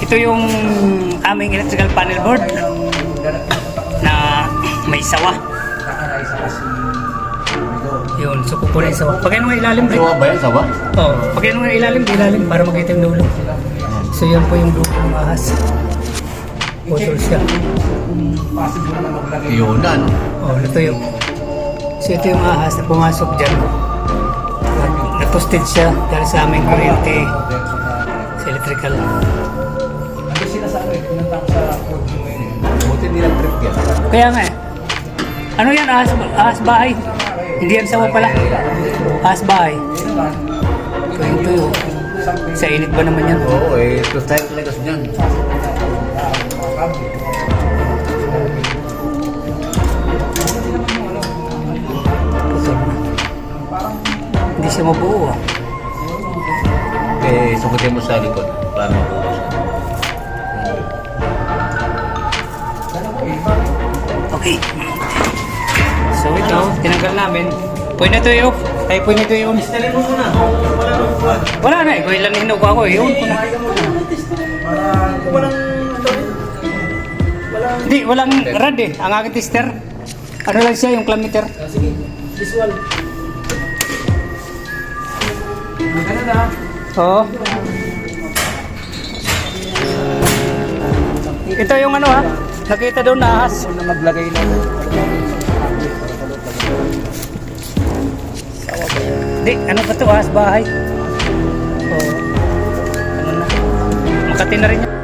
Ito yung aming electrical panel board na may sawa. Yun, so kukunin sawa. Pag ano nga ilalim, Sawa ba yan? Sawa? Oo, pag ano nga ilalim, para makita yung dulo. So yan po yung dulo ng ahas. Putol siya. Yun na, no? Oh, natuyo. So ito yung ahas na pumasok dyan. Natusted siya dahil sa aming kuryente sa electrical. Buti nilang trip yan. Kaya nga eh. Ano yan? Ahas bahay. Hindi yan sawa pala. Ahas bahay. Tuyo-tuyo. Sa init ba naman yan? Oo, eh. Ito tayo talaga sa dyan. Hindi siya mabuo ah. Eh, sukutin mo sa likod. Para mabuo siya. Okay. So ito, tinanggal namin. Pwede na ito i-off. Ay, pwede na ito i-on. Wala na eh. Kung ilan hinog ako eh. I-on ko na. Hindi, walang rad eh. Ang aking tester. Ano lang siya, yung clammeter. Sige, visual. Maganda na. Oo. Ito yung ano ha. Nakita doon na ahas. Na maglagay na. Hindi, ano ba ito? Ahas bahay. Oo. Ano na. Makati na rin yan.